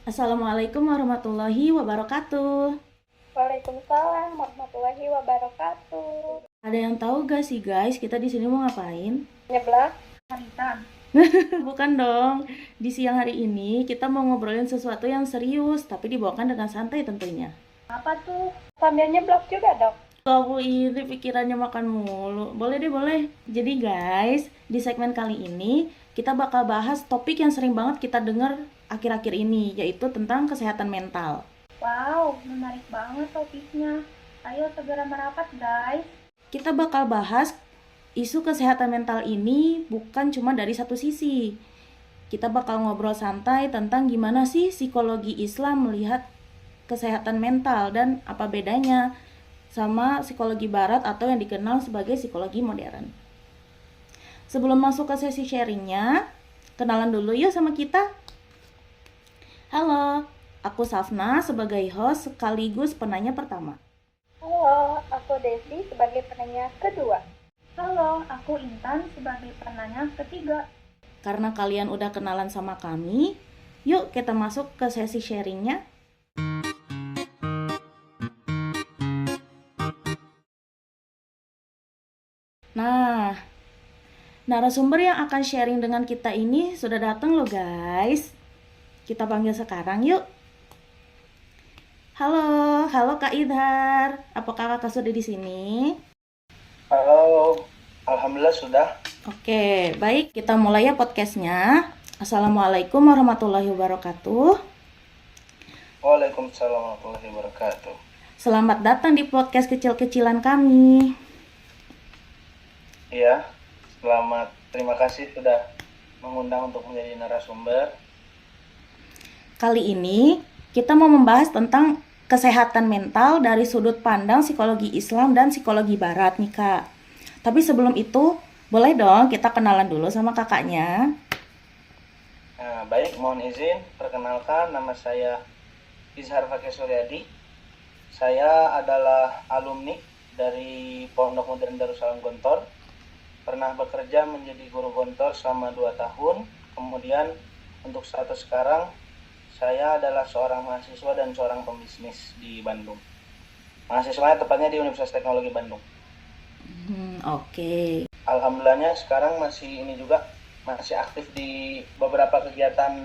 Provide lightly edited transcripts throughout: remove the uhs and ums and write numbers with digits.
Assalamualaikum warahmatullahi wabarakatuh. Waalaikumsalam warahmatullahi wabarakatuh. Ada yang tahu gak sih guys, kita di sini mau ngapain? Nyeblak Haritan. Bukan dong. Di siang hari ini kita mau ngobrolin sesuatu yang serius, tapi dibawakan dengan santai tentunya. Apa tuh? Sambil nyeblak juga, Dok. Kamu ini pikirannya makan mulu. Boleh deh, boleh. Jadi guys, di segmen kali ini kita bakal bahas topik yang sering banget kita dengar akhir-akhir ini, yaitu tentang kesehatan mental. Wow, menarik banget topiknya. Ayo segera merapat, guys. Kita bakal bahas isu kesehatan mental ini bukan cuma dari satu sisi. Kita bakal ngobrol santai tentang gimana sih psikologi Islam melihat kesehatan mental dan apa bedanya sama psikologi barat atau yang dikenal sebagai psikologi modern. Sebelum masuk ke sesi sharingnya, kenalan dulu yuk sama kita. Halo, aku Safna sebagai host sekaligus penanya pertama. Halo, aku Desi sebagai penanya kedua. Halo, aku Intan sebagai penanya ketiga. Karena kalian udah kenalan sama kami, yuk kita masuk ke sesi sharingnya. Nah, narasumber yang akan sharing dengan kita ini sudah datang loh guys. Kita panggil sekarang yuk. Halo Kak Idhar. Apakah Kakak sudah di sini? Halo, alhamdulillah sudah. Oke, baik, kita mulai ya podcastnya. Assalamualaikum warahmatullahi wabarakatuh. Waalaikumsalam warahmatullahi wabarakatuh. Selamat datang di podcast kecil-kecilan kami. Iya, selamat. Terima kasih sudah mengundang untuk menjadi narasumber. Kali ini kita mau membahas tentang kesehatan mental dari sudut pandang psikologi Islam dan psikologi Barat nih Kak. Tapi sebelum itu, boleh dong kita kenalan dulu sama kakaknya. Nah, baik, mohon izin. Perkenalkan, nama saya Izhar Fakih Suryadi. Saya adalah alumni dari Pondok Modern Darussalam Gontor. Pernah bekerja menjadi guru Gontor selama 2 tahun. Kemudian untuk status sekarang, saya adalah seorang mahasiswa dan seorang pembisnis di Bandung. Mahasiswanya tepatnya di Universitas Teknologi Bandung. Oke. Alhamdulillahnya sekarang masih aktif di beberapa kegiatan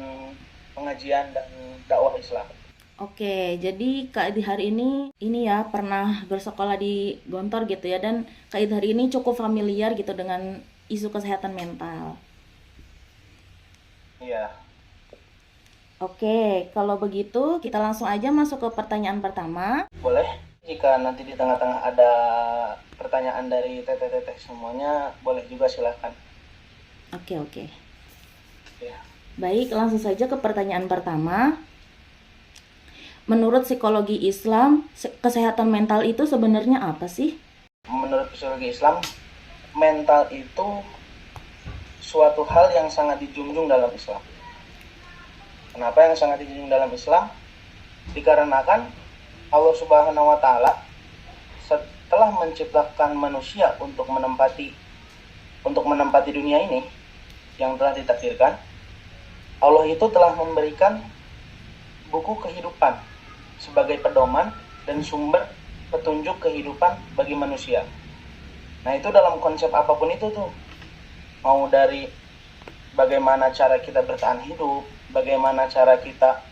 pengajian dan dakwah Islam. Oke, jadi Kak Idhar ini ya pernah bersekolah di Gontor gitu ya, dan Kak Idhar ini cukup familiar gitu dengan isu kesehatan mental. Iya, Oke, kalau begitu kita langsung aja masuk ke pertanyaan pertama. boleh. Jika nanti di tengah-tengah ada pertanyaan dari teteh-teteh semuanya, boleh juga silakan. Oke. Ya. Baik, langsung saja ke pertanyaan pertama. Menurut psikologi Islam, kesehatan mental itu sebenarnya apa sih? Menurut psikologi Islam, mental itu suatu hal yang sangat dijunjung dalam Islam. Kenapa yang sangat dijunjung dalam Islam? Dikarenakan Allah Subhanahu wa Ta'ala setelah menciptakan manusia untuk menempati dunia ini yang telah ditakdirkan, Allah itu telah memberikan buku kehidupan sebagai pedoman dan sumber petunjuk kehidupan bagi manusia. Nah, itu dalam konsep apapun itu tuh. Mau dari bagaimana cara kita bertahan hidup, bagaimana cara kita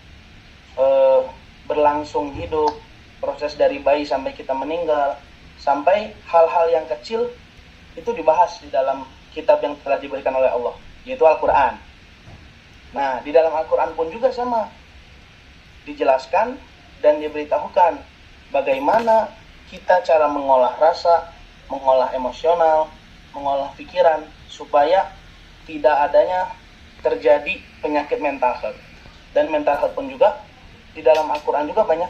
berlangsung hidup, proses dari bayi sampai kita meninggal, sampai hal-hal yang kecil itu dibahas di dalam kitab yang telah diberikan oleh Allah, yaitu Al-Quran. Nah, di dalam Al-Quran pun juga sama, dijelaskan dan diberitahukan bagaimana kita cara mengolah rasa, mengolah emosional, mengolah pikiran, supaya tidak adanya terjadi penyakit mental health. Dan mental health pun juga di dalam Al-Quran juga banyak.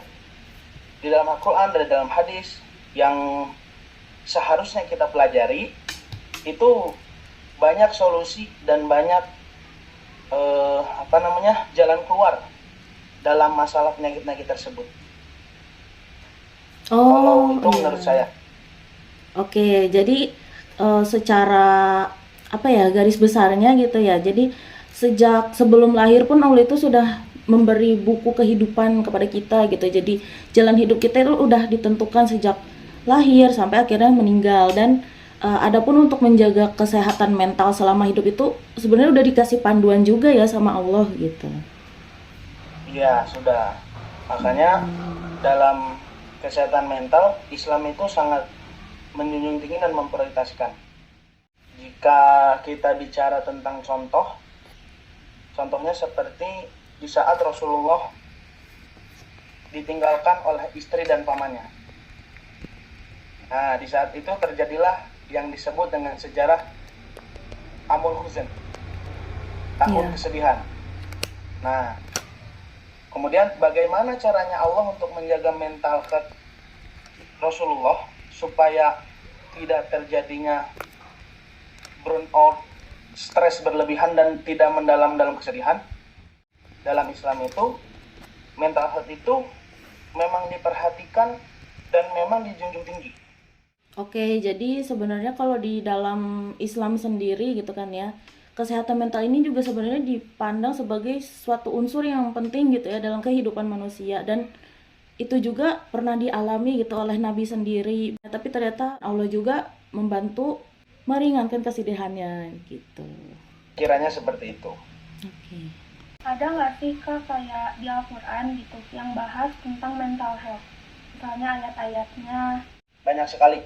Di dalam Al-Quran dan dalam hadis yang seharusnya kita pelajari, itu banyak solusi dan banyak jalan keluar dalam masalah penyakit-penyakit tersebut. Kalau itu menurut saya. Oke, jadi secara garis besarnya gitu ya. Jadi sejak sebelum lahir pun Allah itu sudah memberi buku kehidupan kepada kita gitu. Jadi jalan hidup kita itu udah ditentukan sejak lahir sampai akhirnya meninggal. Dan adapun untuk menjaga kesehatan mental selama hidup itu sebenarnya udah dikasih panduan juga ya sama Allah gitu. Iya, sudah. Makanya dalam kesehatan mental, Islam itu sangat menjunjung tinggi dan memprioritaskan. Jika kita bicara tentang contohnya seperti di saat Rasulullah ditinggalkan oleh istri dan pamannya. Nah, di saat itu terjadilah yang disebut dengan sejarah Amul Huzn, tahun kesedihan. Nah, kemudian bagaimana caranya Allah untuk menjaga mental Rasulullah supaya tidak terjadinya burnout, stres berlebihan dan tidak mendalam dalam kesedihan? Dalam Islam itu mental health itu memang diperhatikan dan memang dijunjung tinggi. Oke, jadi sebenarnya kalau di dalam Islam sendiri gitu kan ya, kesehatan mental ini juga sebenarnya dipandang sebagai suatu unsur yang penting gitu ya dalam kehidupan manusia, dan itu juga pernah dialami gitu oleh Nabi sendiri. Tapi ternyata Allah juga membantu meringankan kesedihannya gitu. Kiranya seperti itu. Oke. Ada nggak sih Kak kayak di Al-Quran gitu yang bahas tentang mental health? Misalnya ayat-ayatnya. Banyak sekali.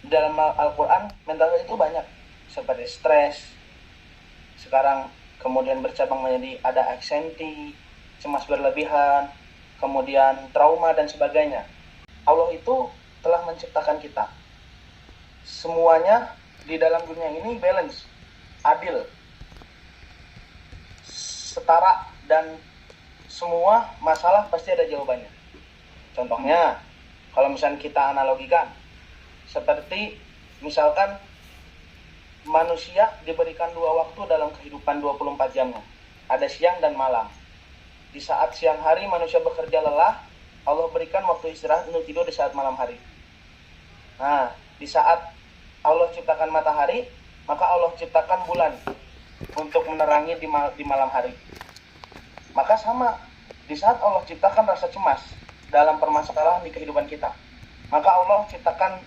Dalam Al-Quran mental health itu banyak. Seperti stres. Sekarang kemudian bercabang menjadi ada anxiety, cemas berlebihan, kemudian trauma dan sebagainya. Allah itu telah menciptakan kita. Semuanya di dalam dunia ini balance, adil, setara, dan semua masalah pasti ada jawabannya. Contohnya, kalau misalnya kita analogikan, seperti misalkan manusia diberikan 2 waktu dalam kehidupan 24 jamnya. Ada siang dan malam. Di saat siang hari manusia bekerja lelah, Allah berikan waktu istirahat untuk tidur di saat malam hari. Nah, di saat Allah ciptakan matahari, maka Allah ciptakan bulan untuk menerangi di malam hari. Maka sama, di saat Allah ciptakan rasa cemas dalam permasalahan di kehidupan kita, maka Allah ciptakan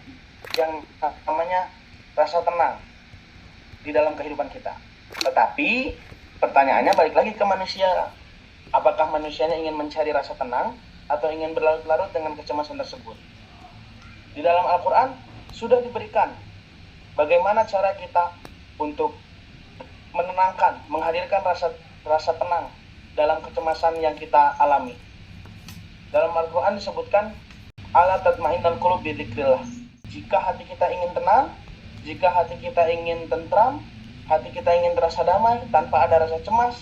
yang namanya rasa tenang di dalam kehidupan kita. Tetapi pertanyaannya balik lagi ke manusia. Apakah manusianya ingin mencari rasa tenang atau ingin berlarut-larut dengan kecemasan tersebut? Di dalam Al-Quran sudah diberikan bagaimana cara kita untuk menenangkan, menghadirkan rasa tenang dalam kecemasan yang kita alami. Dalam Al-Quran disebutkan, ala tatma'innal qulub bi dzikrillah. Jika hati kita ingin tenang, jika hati kita ingin tentram, hati kita ingin terasa damai tanpa ada rasa cemas,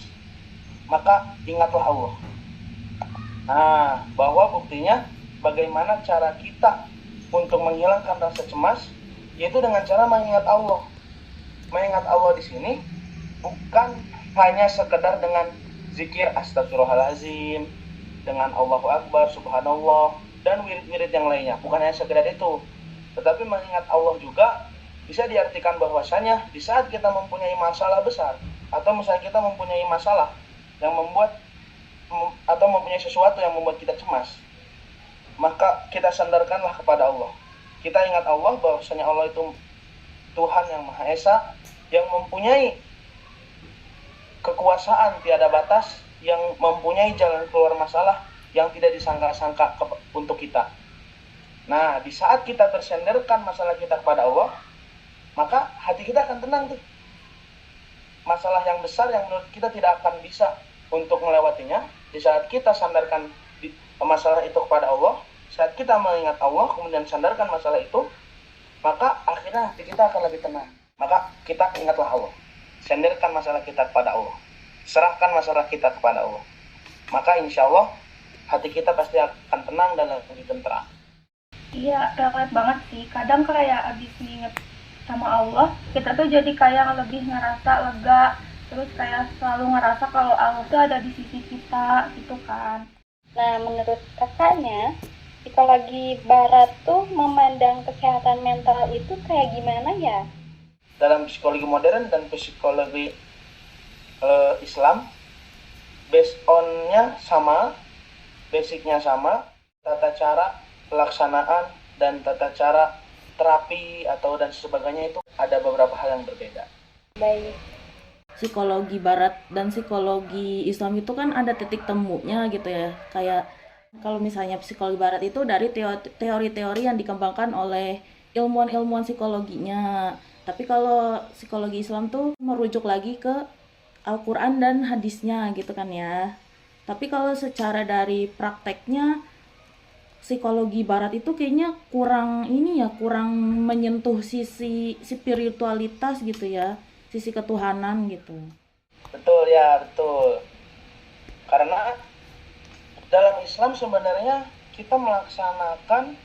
maka ingatlah Allah. Nah, bahwa buktinya bagaimana cara kita untuk menghilangkan rasa cemas, yaitu dengan cara mengingat Allah. Mengingat Allah di sini bukan hanya sekedar dengan zikir astagfirullahalazim, dengan Allahu Akbar, subhanallah, dan wirid-wirid yang lainnya. Bukan hanya sekedar itu, tetapi mengingat Allah juga bisa diartikan bahwasanya di saat kita mempunyai masalah besar, atau misalnya kita mempunyai masalah yang membuat atau mempunyai sesuatu yang membuat kita cemas, maka kita sandarkanlah kepada Allah. Kita ingat Allah bahwasanya Allah itu Tuhan yang Maha Esa, yang mempunyai kekuasaan tiada batas, yang mempunyai jalan keluar masalah yang tidak disangka-sangka untuk kita. Nah, di saat kita tersenderkan masalah kita kepada Allah, maka hati kita akan tenang tuh. Masalah yang besar yang menurut kita tidak akan bisa untuk melewatinya, di saat kita sandarkan masalah itu kepada Allah, saat kita mengingat Allah kemudian sandarkan masalah itu, maka akhirnya hati kita akan lebih tenang. Maka kita ingatlah Allah, sandarkan masalah kita kepada Allah, serahkan masalah kita kepada Allah, maka insya Allah hati kita pasti akan tenang dan lebih tenteram. Iya, relate banget sih. Kadang kayak abis nginget sama Allah, kita tuh jadi kayak lebih ngerasa lega, terus kayak selalu ngerasa kalau Allah tuh ada di sisi kita gitu kan. Nah, menurut kakaknya, psikologi barat tuh memandang kesehatan mental itu kayak gimana ya? Dalam psikologi modern dan psikologi Islam, based on-nya sama, basicnya sama, tata cara pelaksanaan dan tata cara terapi atau dan sebagainya itu ada beberapa hal yang berbeda. Baik. Psikologi barat dan psikologi Islam itu kan ada titik temunya gitu ya. Kayak kalau misalnya psikologi barat itu dari teori-teori yang dikembangkan oleh ilmuwan-ilmuwan psikologinya. Tapi kalau psikologi Islam tuh merujuk lagi ke Al-Quran dan hadisnya gitu kan ya. Tapi kalau secara dari prakteknya, psikologi barat itu kayaknya kurang kurang menyentuh sisi spiritualitas gitu ya, sisi ketuhanan gitu. Betul ya, betul. Karena dalam Islam sebenarnya kita melaksanakan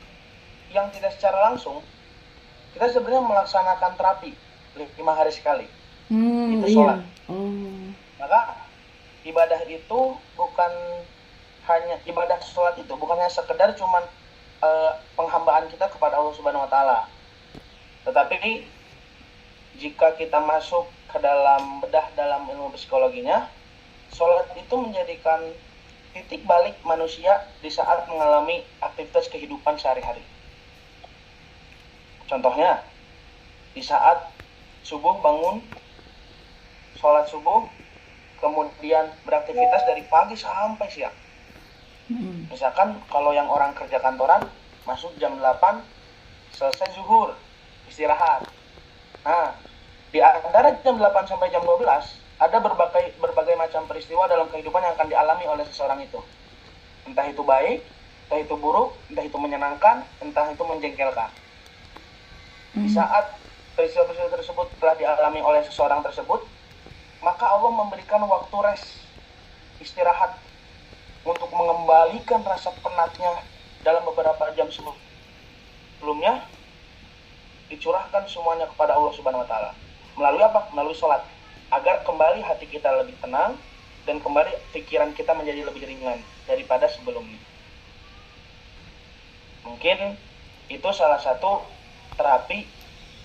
yang tidak secara langsung, kita sebenarnya melaksanakan terapi 5 hari sekali. Itu sholat. Maka ibadah itu bukan hanya ibadah sholat itu bukan hanya sekedar cuman penghambaan kita kepada Allah Subhanahu wa taala. Tetapi jika kita masuk ke dalam bedah dalam ilmu psikologinya, sholat itu menjadikan titik balik manusia di saat mengalami aktivitas kehidupan sehari-hari. Contohnya, di saat subuh bangun, sholat subuh, kemudian beraktivitas dari pagi sampai siang. Misalkan kalau yang orang kerja kantoran, masuk jam 8, selesai zuhur, istirahat. Nah, di antara jam 8 sampai jam 12, ada berbagai macam peristiwa dalam kehidupan yang akan dialami oleh seseorang itu. Entah itu baik, entah itu buruk, entah itu menyenangkan, entah itu menjengkelkan. Di saat peristiwa-peristiwa tersebut telah dialami oleh seseorang tersebut, maka Allah memberikan waktu rest, istirahat, untuk mengembalikan rasa penatnya dalam beberapa jam sebelumnya, dicurahkan semuanya kepada Allah Subhanahu wa taala. Melalui apa? Melalui sholat. Agar kembali hati kita lebih tenang dan kembali pikiran kita menjadi lebih ringan daripada sebelumnya. Mungkin itu salah satu terapi,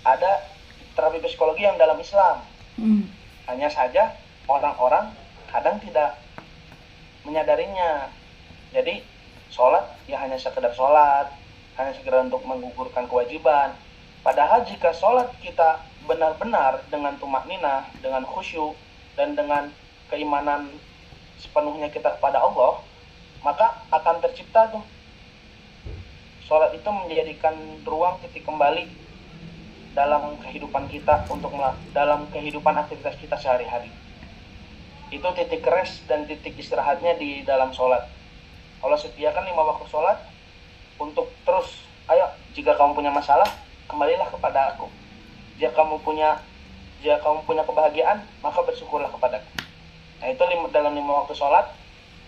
ada terapi psikologi yang dalam Islam. Hanya saja orang-orang kadang tidak menyadarinya. Jadi sholat ya hanya sekedar sholat, hanya sekedar untuk menggugurkan kewajiban. Padahal jika sholat kita benar-benar dengan tumakninah, dengan khusyuk, dan dengan keimanan sepenuhnya kita kepada Allah, maka akan tercipta tuh. Sholat itu menjadikan ruang titik kembali dalam kehidupan kita, dalam kehidupan aktivitas kita sehari-hari. Itu titik rest dan titik istirahatnya di dalam sholat. Allah sediakan 5 waktu sholat untuk terus, ayo, jika kamu punya masalah, kembalilah kepada aku. Jika kamu punya kebahagiaan, maka bersyukurlah kepadaku. Nah, itu dalam 5 waktu sholat,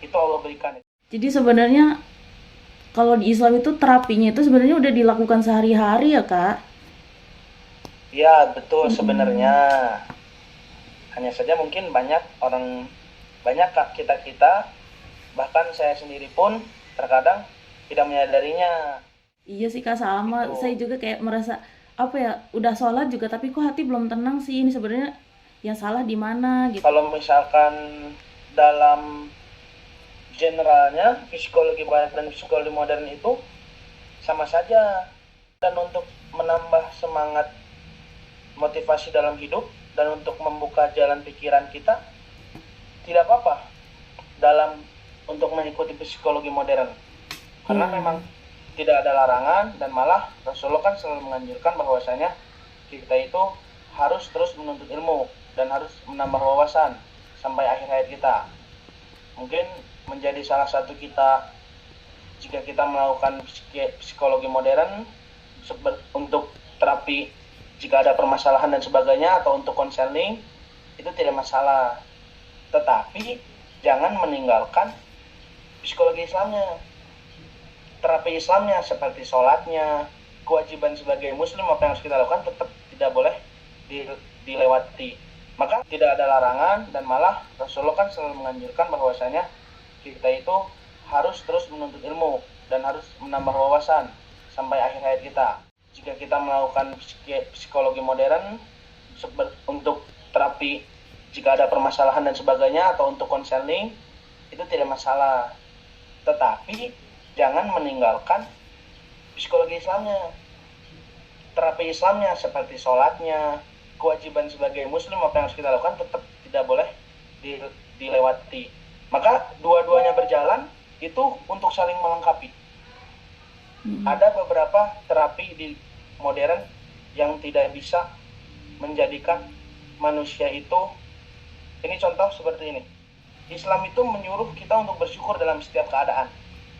itu Allah berikan. Jadi sebenarnya kalau di Islam itu terapinya itu sebenarnya udah dilakukan sehari-hari ya, Kak? Ya, betul sebenarnya. Hanya saja mungkin banyak kita, bahkan saya sendiri pun terkadang tidak menyadarinya. Iya sih Kak, sama. Gitu. Saya juga kayak merasa udah sholat juga tapi kok hati belum tenang sih. Ini sebenarnya yang salah di mana gitu. Kalau misalkan dalam generalnya psikologi barat dan psikologi modern itu sama saja, dan untuk menambah semangat motivasi dalam hidup dan untuk membuka jalan pikiran kita, tidak apa-apa untuk mengikuti psikologi modern, karena memang tidak ada larangan, dan malah Rasulullah kan selalu menganjurkan bahwasanya kita itu harus terus menuntut ilmu dan harus menambah wawasan sampai akhir hayat kita. Mungkin menjadi salah satu kita, jika kita melakukan psikologi modern untuk terapi jika ada permasalahan dan sebagainya, atau untuk konseling, itu tidak masalah. Tetapi jangan meninggalkan psikologi Islamnya, terapi Islamnya, seperti sholatnya, kewajiban sebagai muslim apa yang harus kita lakukan tetap tidak boleh dilewati. Maka tidak ada larangan, dan malah Rasulullah kan selalu menganjurkan bahwasanya kita itu harus terus menuntut ilmu dan harus menambah wawasan sampai akhir hayat kita. Jika kita melakukan psikologi modern untuk terapi jika ada permasalahan dan sebagainya, atau untuk konseling, itu tidak masalah. Tetapi jangan meninggalkan psikologi Islamnya, terapi Islamnya seperti sholatnya, kewajiban sebagai muslim apa yang harus kita lakukan tetap tidak boleh dilewati. Maka dua-duanya berjalan itu untuk saling melengkapi. Ada beberapa terapi di modern yang tidak bisa menjadikan manusia itu, ini contoh seperti ini. Islam itu menyuruh kita untuk bersyukur dalam setiap keadaan,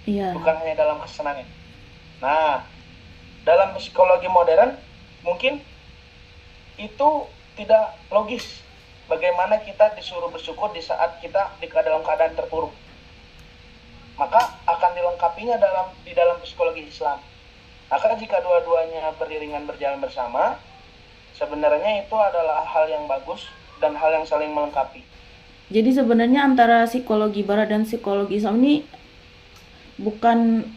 Iya. bukan hanya dalam kesenangan. Nah, dalam psikologi modern mungkin itu tidak logis. Bagaimana kita disuruh bersyukur di saat kita dalam keadaan terpuruk? Maka akan dilengkapinya di dalam psikologi Islam. Maka jika dua-duanya beriringan berjalan bersama, sebenarnya itu adalah hal yang bagus dan hal yang saling melengkapi. Jadi sebenarnya antara psikologi barat dan psikologi Islam ini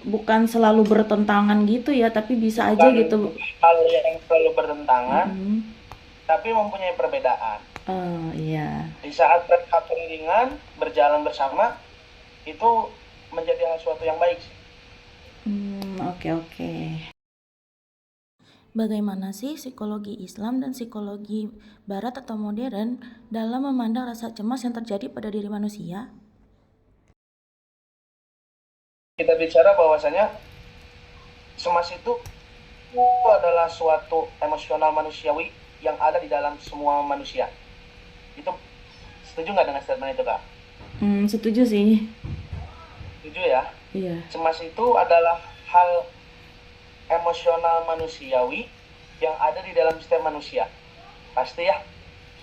bukan selalu bertentangan gitu ya, tapi bisa aja Bukan gitu. hal yang selalu bertentangan, Mm-mm. tapi mempunyai perbedaan. Oh iya. Di saat mereka beriringan, berjalan bersama, itu menjadi sesuatu yang baik. Oke. Bagaimana sih psikologi Islam dan psikologi barat atau modern dalam memandang rasa cemas yang terjadi pada diri manusia? Kita bicara bahwasanya cemas itu adalah suatu emosional manusiawi yang ada di dalam semua manusia. Itu setuju nggak dengan statement itu, Kak? Setuju sih. Setuju ya? Iya. Cemas itu adalah hal emosional manusiawi yang ada di dalam setiap manusia. Pasti ya?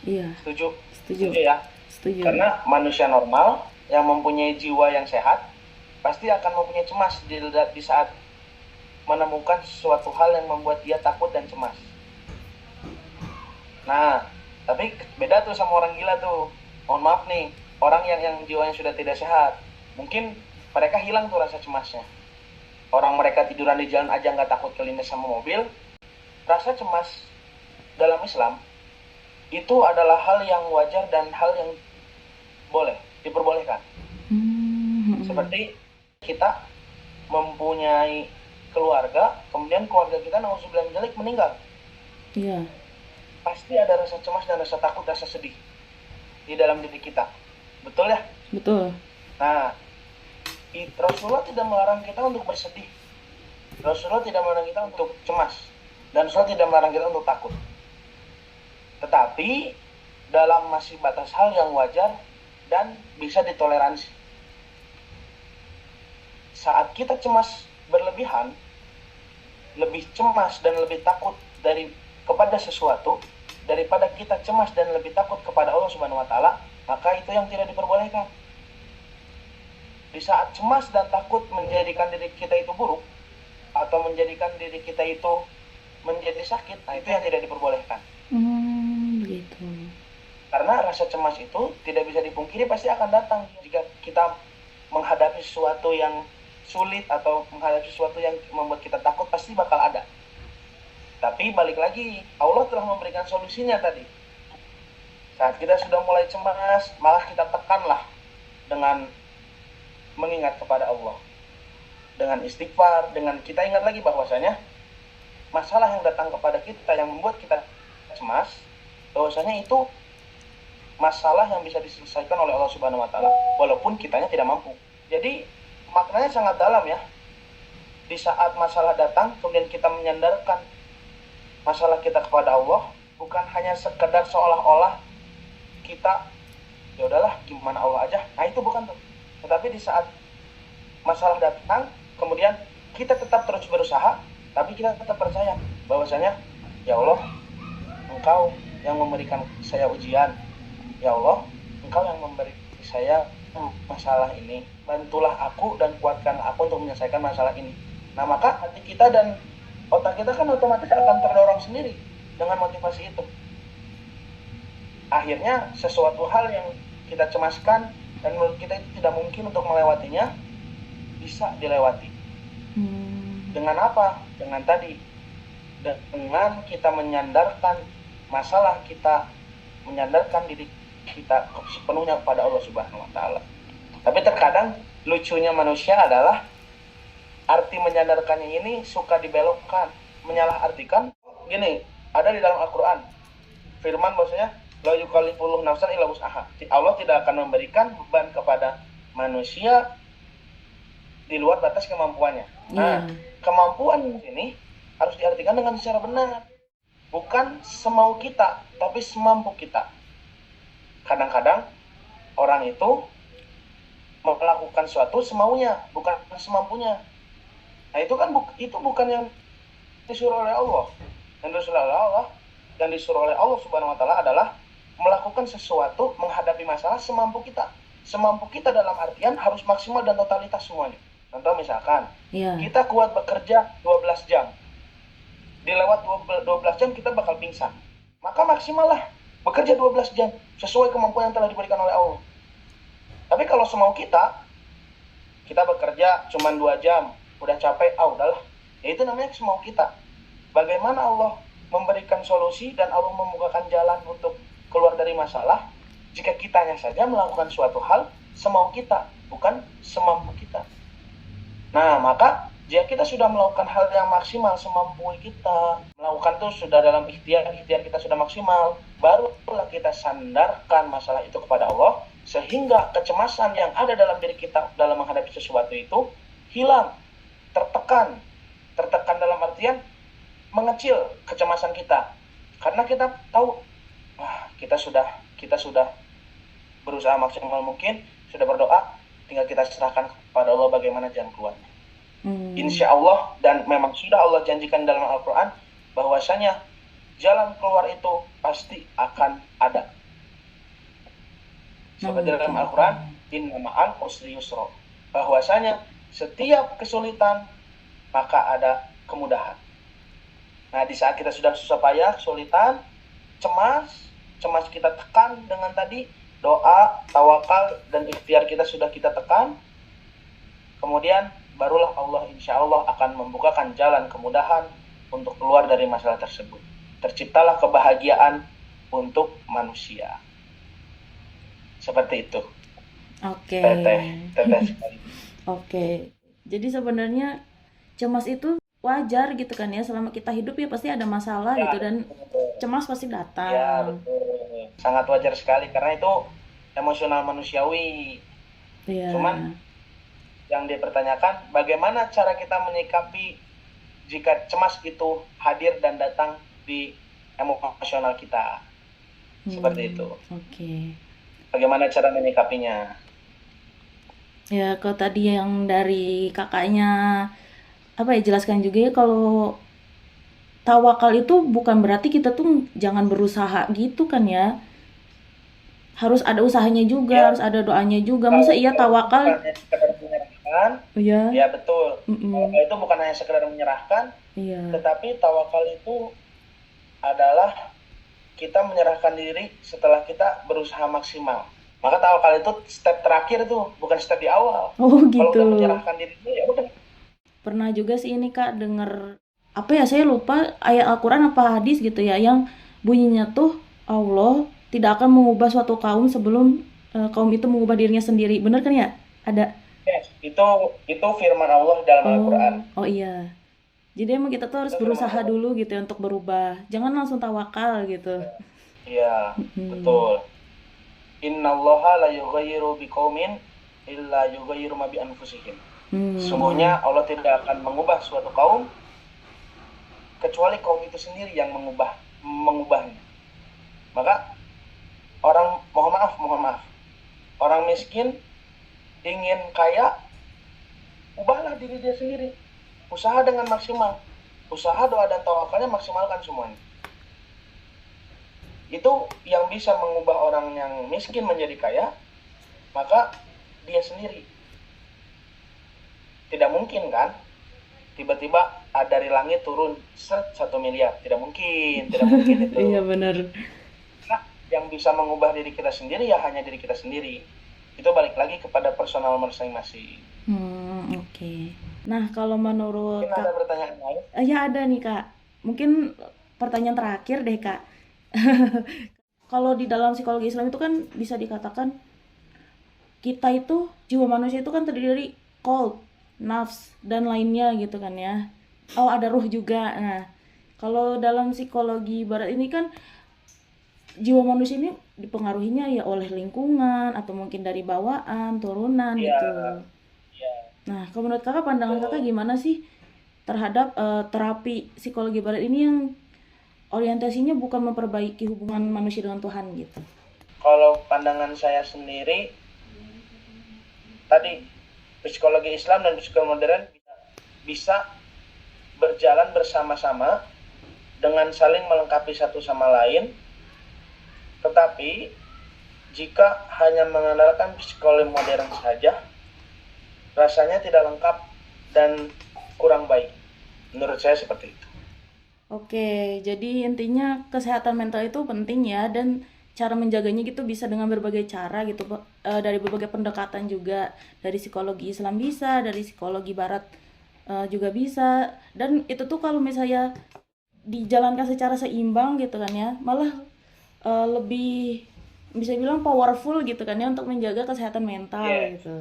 Iya. Setuju? Setuju. Setuju ya? Setuju. Karena manusia normal yang mempunyai jiwa yang sehat pasti akan mempunyai cemas di saat menemukan sesuatu hal yang membuat dia takut dan cemas. Nah, tapi beda tuh sama orang gila tuh. Mohon maaf nih, orang yang jiwanya sudah tidak sehat, mungkin mereka hilang tuh rasa cemasnya. Orang mereka tiduran di jalan aja nggak takut kelindes sama mobil. Rasa cemas dalam Islam itu adalah hal yang wajar dan hal yang boleh diperbolehkan. Seperti kita mempunyai keluarga, kemudian keluarga kita nauzubillah min dzalik meninggal. Iya. Pasti ada rasa cemas dan rasa takut, rasa sedih di dalam diri kita. Betul ya? Betul. Nah, Rasulullah tidak melarang kita untuk bersedih. Rasulullah tidak melarang kita untuk cemas. Dan Rasulullah tidak melarang kita untuk takut. Tetapi dalam masih batas hal yang wajar dan bisa ditoleransi. Saat kita cemas berlebihan, lebih cemas dan lebih takut kepada sesuatu daripada kita cemas dan lebih takut kepada Allah Subhanahu wa taala, maka itu yang tidak diperbolehkan. Di saat cemas dan takut menjadikan diri kita itu buruk atau menjadikan diri kita itu menjadi sakit, nah itu yang tidak diperbolehkan. Begitu. Karena rasa cemas itu tidak bisa dipungkiri, pasti akan datang jika kita menghadapi sesuatu yang sulit atau menghadapi sesuatu yang membuat kita takut, pasti bakal ada. Tapi balik lagi, Allah telah memberikan solusinya tadi. Saat kita sudah mulai cemas, malah kita tekanlah dengan mengingat kepada Allah, dengan istighfar, dengan kita ingat lagi bahwasanya masalah yang datang kepada kita yang membuat kita cemas, bahwasanya itu masalah yang bisa diselesaikan oleh Allah Subhanahu wa taala, walaupun kitanya tidak mampu. Jadi maknanya sangat dalam ya. Di saat masalah datang, kemudian kita menyandarkan masalah kita kepada Allah, bukan hanya sekedar seolah-olah kita ya udahlah gimana Allah aja. Nah itu bukan tuh. Tetapi di saat masalah datang, kemudian kita tetap terus berusaha, tapi kita tetap percaya bahwasanya ya Allah, Engkau yang memberikan saya ujian. Ya Allah, Engkau yang memberi saya masalah ini. Bantulah aku dan kuatkan aku untuk menyelesaikan masalah ini. Nah maka hati kita dan otak kita kan otomatis akan terdorong sendiri dengan motivasi itu. Akhirnya sesuatu hal yang kita cemaskan dan menurut kita itu tidak mungkin untuk melewatinya, bisa dilewati. Dengan apa? Dengan tadi, dengan kita menyandarkan masalah kita, menyandarkan diri kita sepenuhnya kepada Allah Subhanahu wa taala. Tapi terkadang lucunya manusia adalah arti menyandarkannya ini suka dibelokkan, menyalahartikan. Gini, ada di dalam Al-Quran firman bahwasanya la yukallifullahu nafsan illa wus'aha. Allah tidak akan memberikan beban kepada manusia di luar batas kemampuannya. Nah, kemampuan ini harus diartikan dengan secara benar. Bukan semau kita, tapi semampu kita. Kadang-kadang orang itu melakukan suatu semaunya, bukan semampunya. Nah, itu kan itu bukan yang disuruh oleh Allah. Yang disuruh oleh Allah Subhanahu wa taala adalah melakukan sesuatu, menghadapi masalah semampu kita. Semampu kita dalam artian harus maksimal dan totalitas semuanya. Contoh misalkan, kita kuat bekerja 12 jam. Di lewat 12 jam kita bakal pingsan. Maka maksimal lah bekerja 12 jam sesuai kemampuan yang telah diberikan oleh Allah. Tapi kalau semau kita bekerja cuma 2 jam, udah capek, udahlah. Ya itu namanya semau kita. Bagaimana Allah memberikan solusi dan Allah membukakan jalan untuk keluar dari masalah jika kitanya saja melakukan suatu hal semau kita, bukan semampu kita. Nah, maka jika kita sudah melakukan hal yang maksimal semampu kita, melakukan itu sudah dalam ikhtiar kita sudah maksimal, barulah kita sandarkan masalah itu kepada Allah, sehingga kecemasan yang ada dalam diri kita dalam menghadapi sesuatu itu hilang, tertekan dalam artian mengecil kecemasan kita, karena kita tahu kita sudah berusaha maksimal mungkin, sudah berdoa, tinggal kita serahkan kepada Allah bagaimana jalan keluarnya. Insya Allah, dan memang sudah Allah janjikan dalam Al-Quran bahwasanya jalan keluar itu pasti akan ada. Seperti dalam Al-Quran, inna ma'al usri yusra, bahwasanya setiap kesulitan maka ada kemudahan. Nah, di saat kita sudah susah payah, kesulitan, cemas kita tekan dengan tadi doa, tawakal, dan ikhtiar kita sudah kita tekan, kemudian barulah Allah insya Allah akan membukakan jalan kemudahan untuk keluar dari masalah tersebut. Terciptalah kebahagiaan untuk manusia. Seperti itu. Oke. Teteh sekali. Oke. Jadi sebenarnya cemas itu wajar gitu kan ya, selama kita hidup ya pasti ada masalah gitu, dan cemas pasti datang. Ya, betul. Sangat wajar sekali karena itu emosional manusiawi. Iya. Cuman yang dipertanyakan bagaimana cara kita menyikapi jika cemas itu hadir dan datang di emosional kita. Seperti itu. Oke. Bagaimana cara menyikapinya? Ya, kalau tadi yang dari kakaknya jelaskan juga ya, kalau tawakal itu bukan berarti kita tuh jangan berusaha gitu kan ya. Harus ada usahanya juga, harus ada doanya juga. Masa iya tawakal? Iya. Ya betul. Tawakal itu bukan hanya sekedar menyerahkan, tetapi tawakal itu adalah kita menyerahkan diri setelah kita berusaha maksimal. Maka tawakal itu step terakhir tuh, bukan step di awal. Oh gitu. Kalau udah menyerahkan diri itu ya udah. Pernah juga sih ini Kak denger saya lupa ayat Al-Quran apa hadis gitu ya, yang bunyinya tuh Allah tidak akan mengubah suatu kaum sebelum kaum itu mengubah dirinya sendiri. Bener kan ya? Ada. Yes, itu firman Allah dalam Al-Quran. Oh iya. Jadi emang kita tuh harus berusaha dulu gitu ya untuk berubah. Jangan langsung tawakal gitu. Iya, betul. Innallaha la yughayyiru biqaumin illa yughayyiru ma bi anfusihim. Sesungguhnya Allah tidak akan mengubah suatu kaum kecuali kaum itu sendiri yang mengubahnya. Maka mohon maaf, orang miskin ingin kaya, ubahlah diri dia sendiri. Usaha dengan maksimal. Usaha, doa, dan tawakalnya maksimalkan semuanya. Itu yang bisa mengubah orang yang miskin menjadi kaya, maka dia sendiri. Tidak mungkin kan tiba-tiba dari langit turun 1 miliar. Tidak mungkin itu. Iya benar. Nah, yang bisa mengubah diri kita sendiri ya hanya diri kita sendiri. Itu balik lagi kepada personal masing-masing. Oke. Nah, kalau menurut mungkin ada pertanyaan lain? Ya ada nih Kak. Mungkin pertanyaan terakhir deh Kak. Kalau di dalam psikologi Islam itu kan bisa dikatakan kita itu, jiwa manusia itu kan terdiri dari qalb, nafs, dan lainnya gitu kan ya. Oh, ada ruh juga. Nah, kalau dalam psikologi barat ini kan jiwa manusia ini dipengaruhinya ya oleh lingkungan atau mungkin dari bawaan, turunan Iya, gitu. iya. Nah, kalau menurut kakak, pandangan kakak gimana sih terhadap terapi psikologi barat ini yang orientasinya bukan memperbaiki hubungan manusia dengan Tuhan gitu? Kalau pandangan saya sendiri, tadi psikologi Islam dan psikologi modern bisa berjalan bersama-sama dengan saling melengkapi satu sama lain. Tetapi jika hanya mengandalkan psikologi modern saja, rasanya tidak lengkap dan kurang baik. Menurut saya seperti itu. Oke, jadi intinya kesehatan mental itu penting ya, dan cara menjaganya gitu bisa dengan berbagai cara gitu, dari berbagai pendekatan juga, dari psikologi Islam bisa, dari psikologi Barat juga bisa, dan itu tuh kalau misalnya dijalankan secara seimbang gitu kan ya, malah lebih bisa bilang powerful gitu kan ya untuk menjaga kesehatan mental Yes. gitu.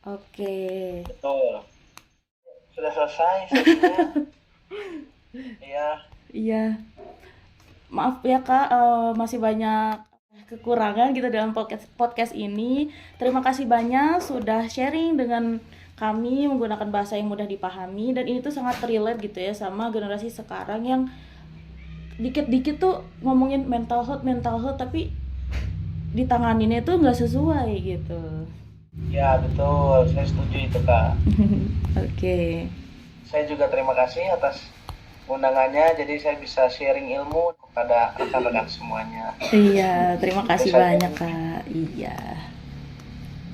Oke. Betul. Sudah selesai sesinya. Iya. Iya. Maaf ya Kak, masih banyak kekurangan gitu dalam podcast ini. Terima kasih banyak sudah sharing dengan kami menggunakan bahasa yang mudah dipahami, dan ini tuh sangat relate gitu ya sama generasi sekarang yang dikit-dikit tuh ngomongin mental health, tapi ditanganinnya tuh nggak sesuai gitu. Ya, betul. Saya setuju itu, Kak. Oke. Saya juga terima kasih atas undangannya, jadi saya bisa sharing ilmu kepada rekan-rekan semuanya. Iya, terima kasih Itu saja. banyak Kak. Iya.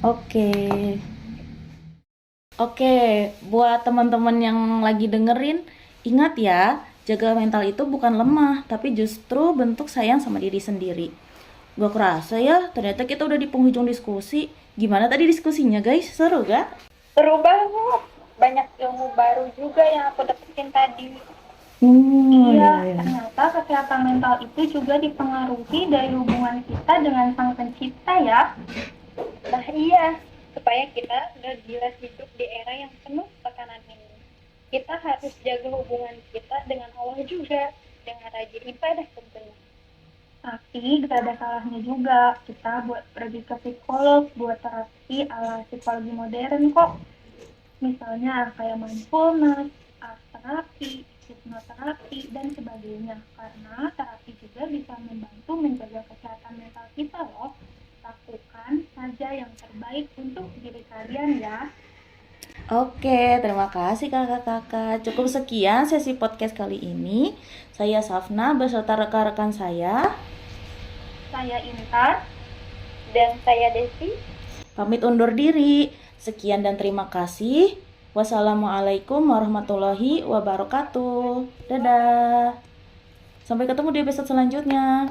Oke. Oke, buat teman-teman yang lagi dengerin, ingat ya, jaga mental itu bukan lemah, tapi justru bentuk sayang sama diri sendiri. Gak kerasa ya, ternyata kita udah di penghujung diskusi. Gimana tadi diskusinya guys? Seru gak? Seru banget. Banyak ilmu baru juga yang aku dapetin tadi. Iya, ternyata kesehatan mental itu juga dipengaruhi dari hubungan kita dengan Sang Pencipta ya. Nah iya, supaya kita gak gila hidup di era yang penuh tekanan ini. Kita harus jaga hubungan kita dengan Allah juga, dengan rajin ibadah tentunya. Tapi gak ada salahnya juga kita buat pergi ke psikolog, buat terapi ala psikologi modern kok. Misalnya kayak mindfulness, art terapi, hipnoterapi, dan sebagainya. Karena terapi juga bisa membantu menjaga kesehatan mental kita loh. Lakukan saja yang terbaik untuk diri kalian ya. Oke, terima kasih kakak-kakak. Cukup sekian sesi podcast kali ini. Saya Safna beserta rekan-rekan saya. Saya Intan. Dan saya Desi. Pamit undur diri. Sekian dan terima kasih. Wassalamualaikum warahmatullahi wabarakatuh. Dadah. Sampai ketemu di episode selanjutnya.